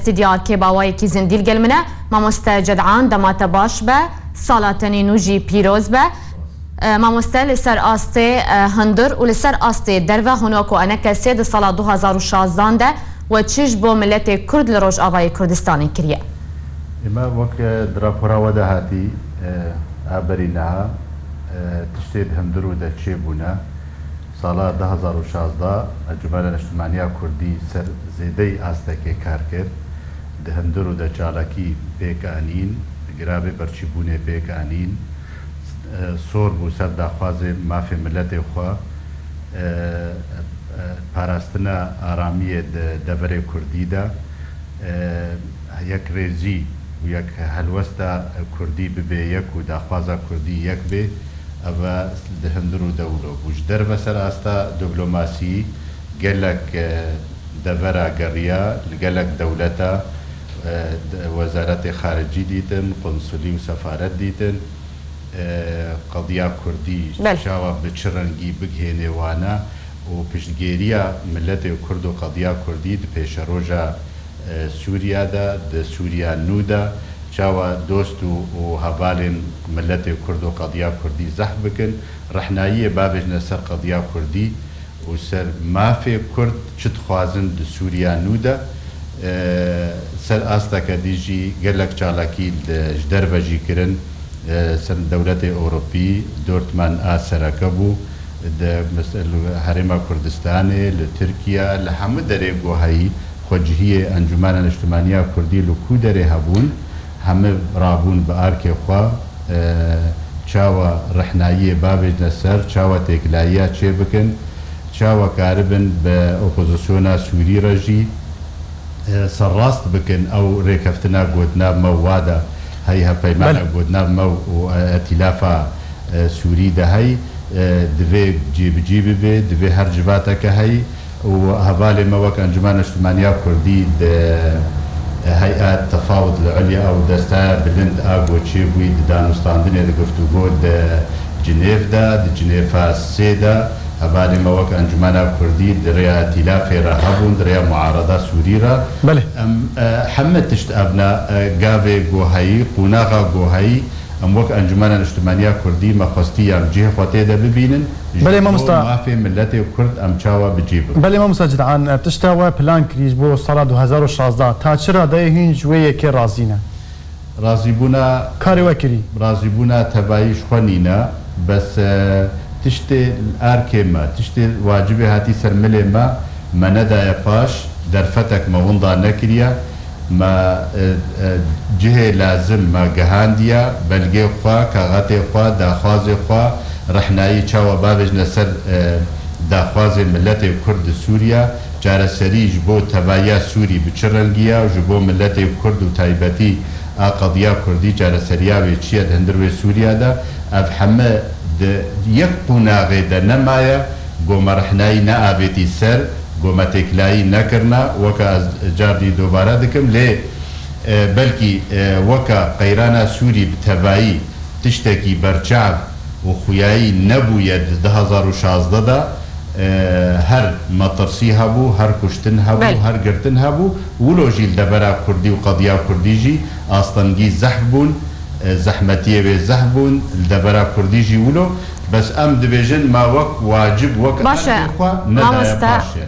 استديار كيباواي كي زنديل قلمنا ماموستا جدعان دمات باش به صالاتني نوجي بيروز به ماموستا لسر آستي هندر و لسر آستي دروه هناكو انا کسی ده سال 2016 ده و چیش بو ملت کرد لروج آوای کردستان کریه اما وقت دراپورا وده هاتی عبرینها تشتید هندرو ده چه بونا سال 2016 جمهور اجتماعی کردی سر زیده آستکه کار کرد ده هندرو ده چالاکی پیکانین گرابه برچیبونه پیکانین سور بو سر داخواز مافی ملت خوا پاراستنا آرامی دبر کردی دا یک ریزی و یک هلوستا کردی ببه یک و داخوازا کردی یک به اوا دهندرو دولو بوش در بسر استا دیپلوماسی گلک دورا گریا گلک دولتا وزارت خارجی دیتن قنصلی و سفارت دیتن قضیه کردی شاوا بچرنگی بگهینه وانا و پشتگیریا ملت کرد و قضیه کردی پیش روژا سوریا دا سوریا نو دا شاوا دوست و هوالین ملت کرد و قضیه کردی زحف بکن رحنایی بابج نسر قضیه کردی و سر مافی کرد چت خوازن دا سوریا نو دا سر آستا کدیجی گلک چالاکی جدر بجی کرن سر دولت اوروپی دورتمان آسرکبو ده حرم کردستان لترکیا لحمد دره گوهایی خوجهی انجمن اجتماعی کردی لکو دره هبون همه رابون به آرک خوا چاوا رحنایی بابج نسر چاوا تکلایی چه بکن چاوا کاربن به اپوزیسیونا سوری رجی سراست بکن او ریکفتنا گودنا موادا هی پیمان گودنا مو و ائتلافا سوری ده هی دوی جیب به دوی هر جواتا که هی و هوالی موک انجمن اجتماعی کردی هيئات تفاوض العليا او دستا بلند اغو تشيبوي دانوستاندني دغفتوغو د جنيف دا جنيفا سيدا هبالي موك انجمنا كردي دريا ائتلاف رهبون دريا معارضه سوريرا بله حمد تشت ابنا غاوي غوهي قوناغا غوهي ام وك انجمن الاجتماعيه كردي مخصتي ام جهه خاطئه ده ببينن بله ما مست ما في ملت كرد ام تشاوا بجيب بله ما مستجد عن بتشتاوا بلان كريج بو سال 2016 تا چرا ده هين جويه كي رازينا رازيبونا كاري وكري رازيبونا تبايش خنينا بس تشتي الاركيما تشتي واجبي هاتي سرمله ما مندا يفاش درفتك ما ونضا نكريا ما جهه لازم ما جهانديا بلغي خوا كغاتي خوا داخوازي خوا رحناي چاوا بابج نسر داخوازي ملت كرد سوريا جار سريج بو تبايا سوري بچرنگيا وجبو ملت كرد وتايبتي قضيه كردي جار سريا وچيا هندروي سوريا دا اف حما يقونا غيدا نمايا گو مرحناي نابتي سر گومتکلایی نکرنا وکا جاردی دوباره دکم لی بلکی وکا قیرانا سوری بتوایی تشتکی برچعب و خویایی نبوید 2016 دا هر مطرسی هبو هر کشتن هبو هر گرتن هبو ولو جیل دبرا کردی و قضیه کردی جی آستانگی زحبون زحمتیه و زحبون دبرا کردی جی ولو بس ام دبيجن ما وك واجب وك باشا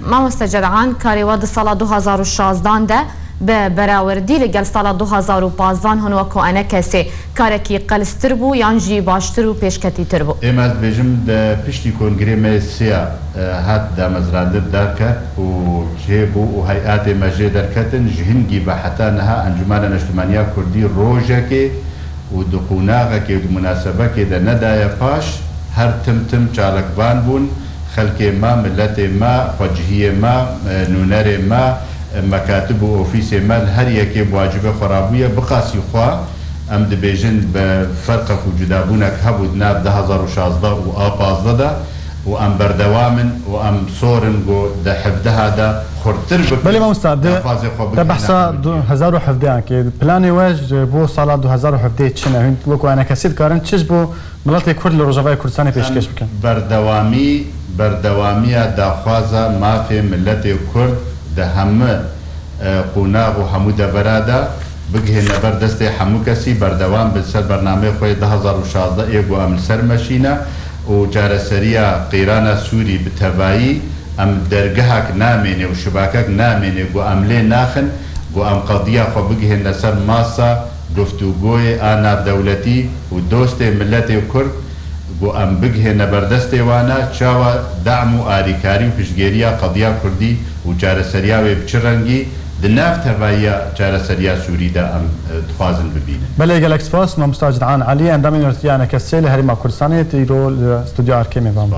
ما مستجدعان كاري واد سال 2016 ده ببراوردي لقل سال 2015 هنوكو انا كسي كاركي قلستر بو يانجي باشتر و پیشكتي تربو اما دبيجم ده پشتي كونغري ميسيا هات دا مزراندر داركت و جيبو و هيئات مجي دركتن جهنجي بحتا نها انجمان الاجتماعية كردي روجكي و دقوناغكي و مناسبكي ده ندايا باش هر تم چالکبان بون خلق ما ملت ما وجهیه ما نونر ما مکاتب و اوفیس ما هر یکی واجب خرابویه بقاسی خواه ام دبیجن بفرق وجودابونك هبود ناب 2016 و آپازده ده و ام بردوامن و ام صورن گو ده حفده ده خورتر بکن بله ما مستعد ده بحثا 2017 که پلانی واج بو سال 2017 چنه هند وکو انا کسید کارن چیز بو ملت کرد لروجاوای کردستان پیشکش بکن بردوامی داخوازا مافی ملت کرد ده همه قوناغ و هەموو دەبەرادا بگهێنە بەر دەستی هەموو کەسی بەردەوام بسەر بەرنامەی خۆی 2016 ئێگو ئەم سەر مەشینە و جارەسەریە قەیرانە سووری بتەبایی ئەم دەرگەهاک نامێنێ و شباکەک نامێنێ گو ئەم لێ ناخن گو ئەم قەدیە خۆ بگهێن لەسەر ماسە گفتوگۆی ئاناودەولەتی و دۆستێ ملەتی کورد گو ئەم بگهێنە بەردەستێوانە چاوە دەعم و ئاریکاری و پشتگێریە قەدیە کوردی و جارەسەریاوێ بچڕەنگی دناف تەباییە جارەسەریا سووریدا ئەم دخوازن ببینن. بەڵێ گەلێک سپاس مامۆستا جدعان عەلی ئەندامی نوێنەرتیانە کەسێ لە هەرێما کوردستانێت ئیرۆ لە ستودیۆ ئارکێمێ بام.